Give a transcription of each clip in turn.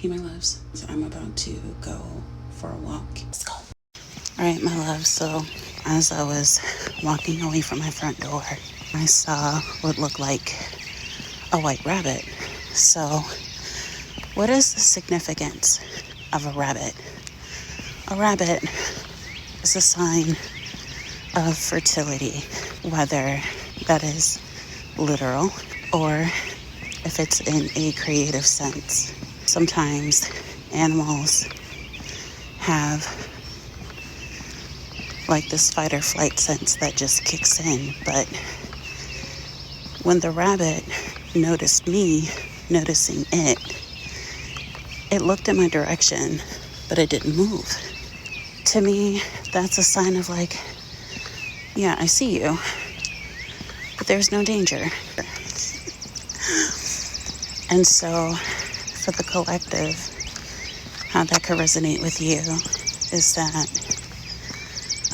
Hey, my loves. So I'm about to go for a walk. Let's go. All right, my love. So as I was walking away from my front door, I saw what looked like a white rabbit. So what is the significance of a rabbit? A rabbit is a sign of fertility, whether that is literal or if it's in a creative sense. Sometimes animals have like this fight or flight sense that just kicks in. But when the rabbit noticed me noticing it, it looked in my direction, but it didn't move. To me, that's a sign of like, yeah, I see you, but there's no danger. And so for the collective, how that could resonate with you is that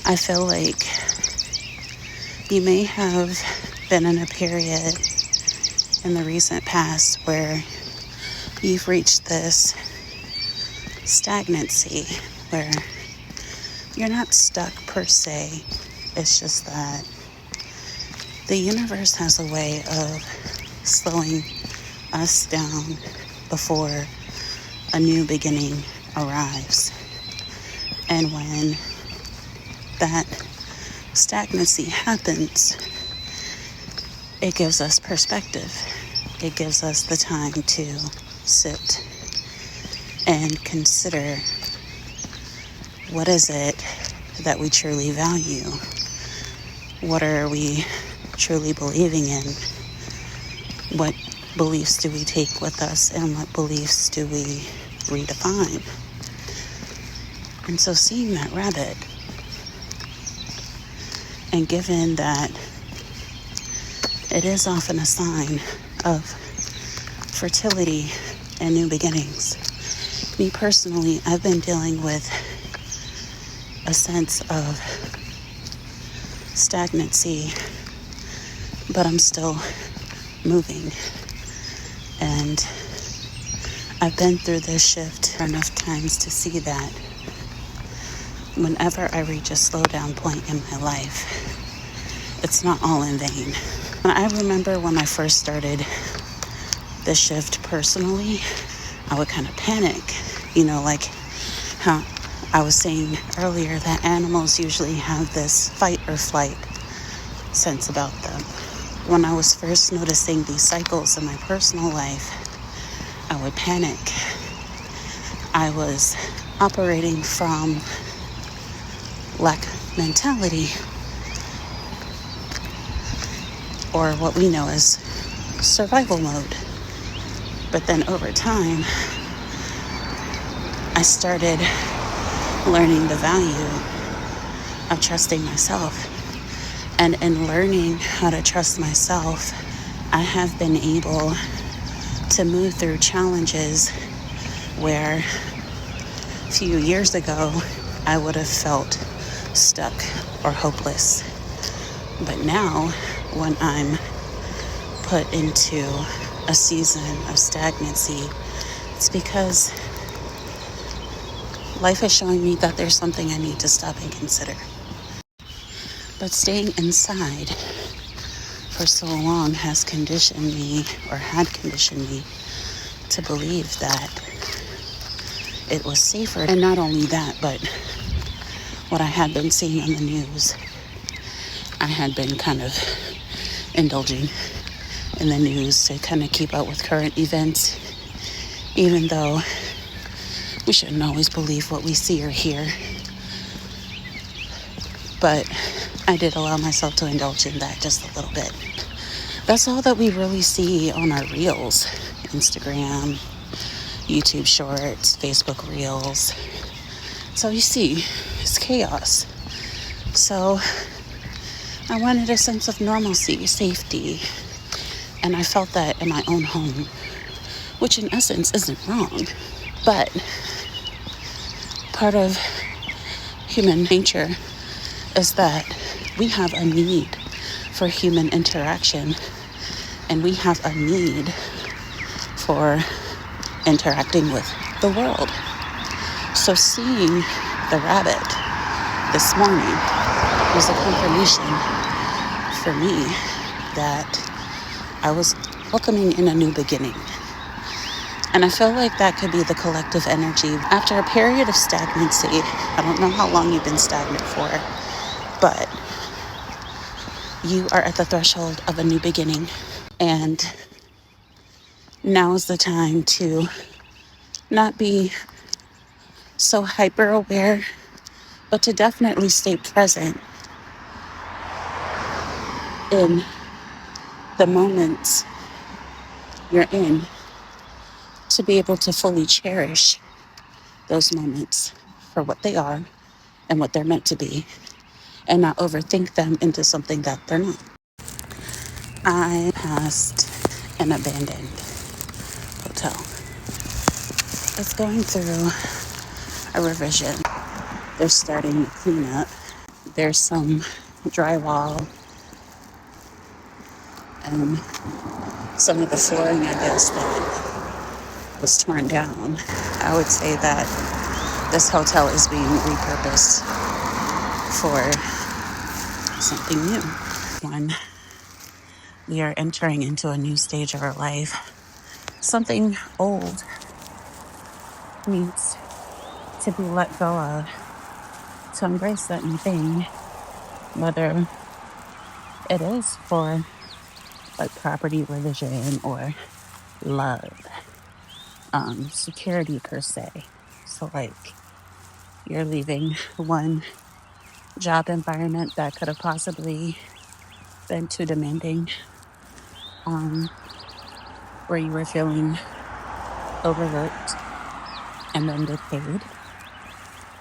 I feel like you may have been in a period in the recent past where you've reached this stagnancy where you're not stuck per se. It's just that the universe has a way of slowing us down before a new beginning arrives. And when that stagnancy happens, it gives us perspective. It gives us the time to sit and consider, what is it that we truly value? What are we truly believing in? What beliefs do we take with us, and what beliefs do we redefine? And so seeing that rabbit, and given that it is often a sign of fertility and new beginnings, me personally, I've been dealing with a sense of stagnancy, but I'm still moving. And I've been through this shift enough times to see that whenever I reach a slowdown point in my life, it's not all in vain. And I remember when I first started this shift personally, I would kind of panic, like how I was saying earlier that animals usually have this fight or flight sense about them. When I was first noticing these cycles in my personal life, I would panic. I was operating from lack mentality, or what we know as survival mode. But then over time, I started learning the value of trusting myself. And in learning how to trust myself, I have been able to move through challenges where a few years ago I would have felt stuck or hopeless. But now, when I'm put into a season of stagnancy, it's because life is showing me that there's something I need to stop and consider. But staying inside for so long has conditioned me, or had conditioned me, to believe that it was safer. And not only that, but what I had been seeing on the news, I had been kind of indulging in the news to kind of keep up with current events, even though we shouldn't always believe what we see or hear. But I did allow myself to indulge in that just a little bit. That's all that we really see on our reels. Instagram, YouTube Shorts, Facebook Reels. So you see, it's chaos. So I wanted a sense of normalcy, safety, and I felt that in my own home, which in essence isn't wrong. But part of human nature is that we have a need for human interaction, and we have a need for interacting with the world. So seeing the rabbit this morning was a confirmation for me that I was welcoming in a new beginning. And I feel like that could be the collective energy. After a period of stagnancy, I don't know how long you've been stagnant for, but you are at the threshold of a new beginning. And now is the time to not be so hyper aware, but to definitely stay present in the moments you're in, to be able to fully cherish those moments for what they are and what they're meant to be, and not overthink them into something that they're not. I passed an abandoned hotel. It's going through a revision. They're starting to clean up. There's some drywall and some of the flooring, I guess, that was torn down. I would say that this hotel is being repurposed for something new. When we are entering into a new stage of our life, something old needs to be let go of to embrace that new thing, whether it is for like property revision or love, security per se. So like you're leaving one job environment that could have possibly been too demanding, where you were feeling overworked and underpaid.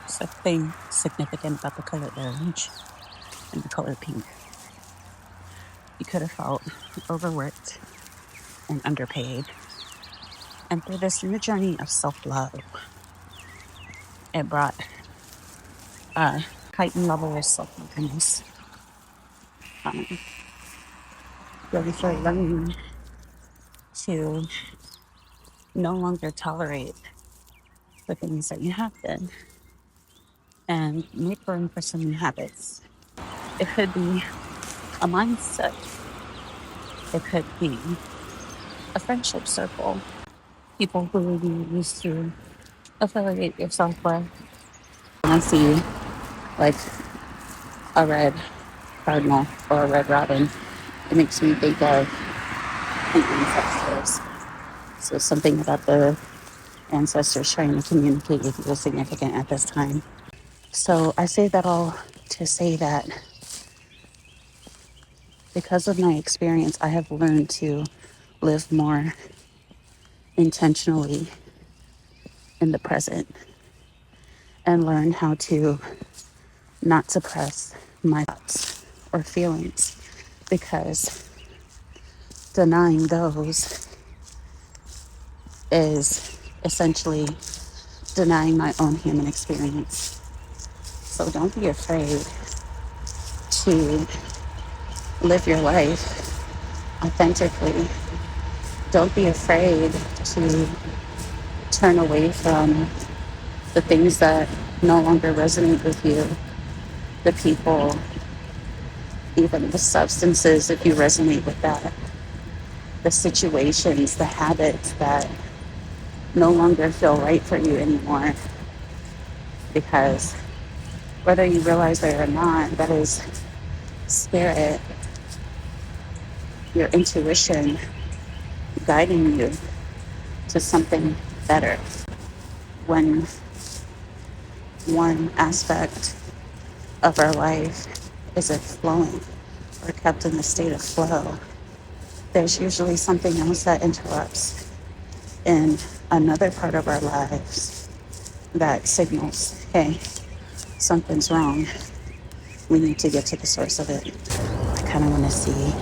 Something significant about the color orange and the color pink. You could have felt overworked and underpaid. And through this new journey of self-love, it brought a heightened level of self-awareness. Really for learning to no longer tolerate the things that you have been and make room for some new habits. It could be a mindset. It could be a friendship circle. People who you used to affiliate yourself with. When I see like a red cardinal or a red robin, it makes me think of the ancestors. So something about the ancestors trying to communicate with you was significant at this time. So I say that all to say that because of my experience, I have learned to live more intentionally in the present and learn how to not suppress my thoughts or feelings, because denying those is essentially denying my own human experience. So don't be afraid to live your life authentically. Don't be afraid to turn away from the things that no longer resonate with you, the people, even the substances, if you resonate with that, the situations, the habits that no longer feel right for you anymore. Because whether you realize it or not, that is spirit, your intuition guiding you to something better. When one aspect of our life isn't flowing or kept in the state of flow, there's usually something else that interrupts in another part of our lives that signals, hey, something's wrong. We need to get to the source of it. I kind of want to see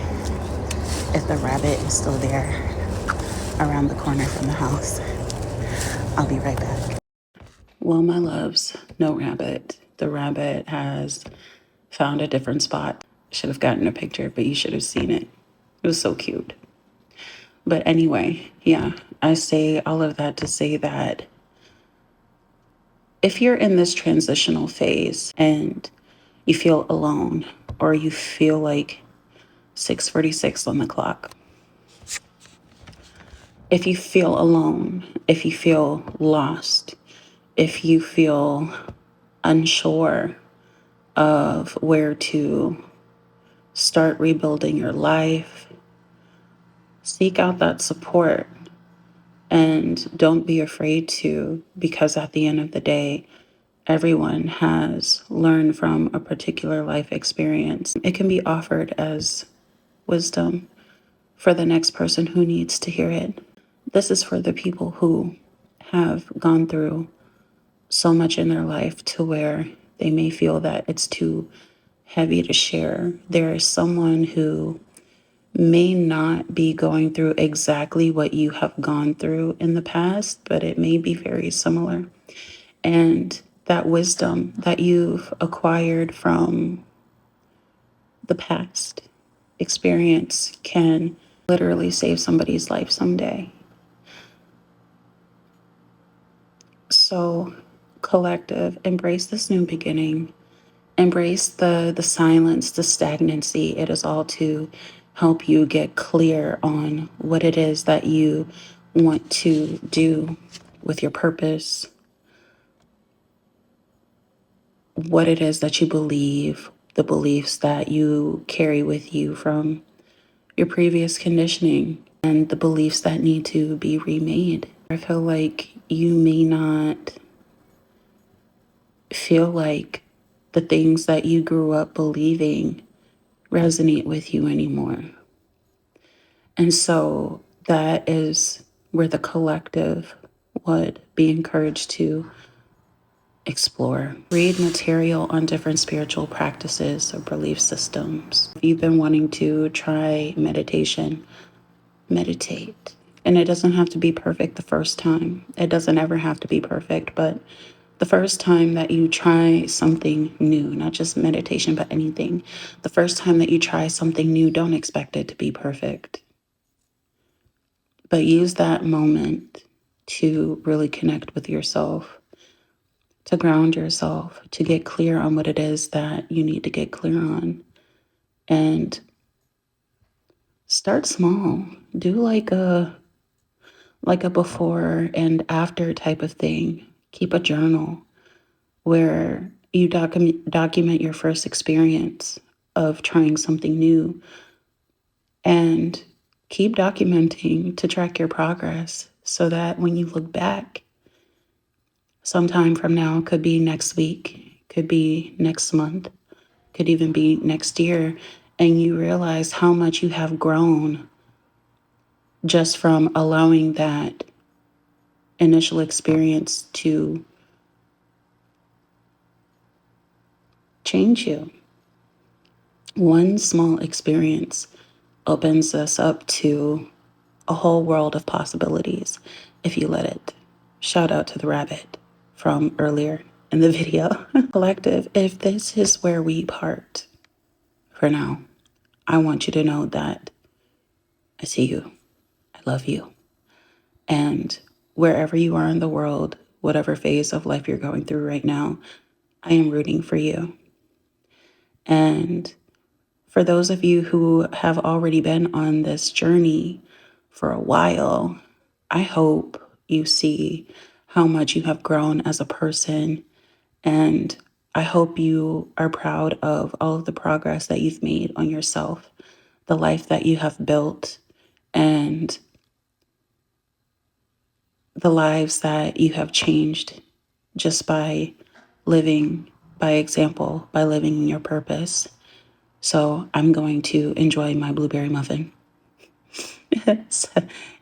if the rabbit is still there around the corner from the house. I'll be right back. Well, my loves, no rabbit. The rabbit has found a different spot. Should have gotten a picture, but you should have seen it. It was so cute. But anyway, yeah, I say all of that to say that if you're in this transitional phase and you feel alone, or you feel like 6:46 on the clock, if you feel alone, if you feel lost, if you feel unsure of where to start rebuilding your life, seek out that support and don't be afraid to, because at the end of the day, everyone has learned from a particular life experience. It can be offered as wisdom for the next person who needs to hear it. This is for the people who have gone through so much in their life to where they may feel that it's too heavy to share. There is someone who may not be going through exactly what you have gone through in the past, but it may be very similar. And that wisdom that you've acquired from the past experience can literally save somebody's life someday. So, collective, embrace this new beginning. Embrace the silence, the stagnancy. It is all to help you get clear on what it is that you want to do with your purpose, what it is that you believe, the beliefs that you carry with you from your previous conditioning, and the beliefs that need to be remade. I feel like you may not feel like the things that you grew up believing resonate with you anymore. And so that is where the collective would be encouraged to explore. Read material on different spiritual practices or belief systems. If you've been wanting to try meditation, meditate. And it doesn't have to be perfect the first time. It doesn't ever have to be perfect, but the first time that you try something new, not just meditation, but anything, the first time that you try something new, don't expect it to be perfect. But use that moment to really connect with yourself, to ground yourself, to get clear on what it is that you need to get clear on. And start small. Do like a before and after type of thing. Keep a journal where you document your first experience of trying something new, and keep documenting to track your progress so that when you look back sometime from now, could be next week, could be next month, could even be next year, and you realize how much you have grown just from allowing that initial experience to change you. One small experience opens us up to a whole world of possibilities if you let it. Shout out to the rabbit from earlier in the video. Collective, if this is where we part for now, I want you to know that I see you. I love you. And wherever you are in the world, whatever phase of life you're going through right now, I am rooting for you. And for those of you who have already been on this journey for a while, I hope you see how much you have grown as a person. And I hope you are proud of all of the progress that you've made on yourself, the life that you have built, and the lives that you have changed just by living by example, by living in your purpose. So I'm going to enjoy my blueberry muffin.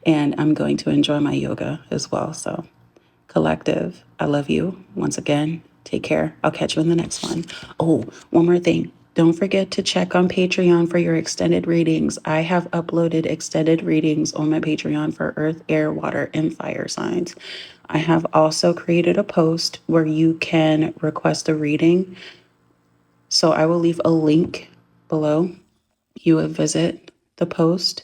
And I'm going to enjoy my yoga as well. So, collective, I love you once again. Take care. I'll catch you in the next one. Oh, one more thing. Don't forget to check on Patreon for your extended readings. I have uploaded extended readings on my Patreon for earth, air, water, and fire signs. I have also created a post where you can request a reading. So I will leave a link below. You would visit the post,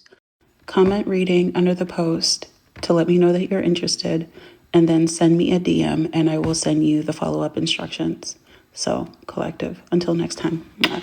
comment reading under the post to let me know that you're interested, and then send me a DM and I will send you the follow-up instructions. So, collective, until next time. Bye.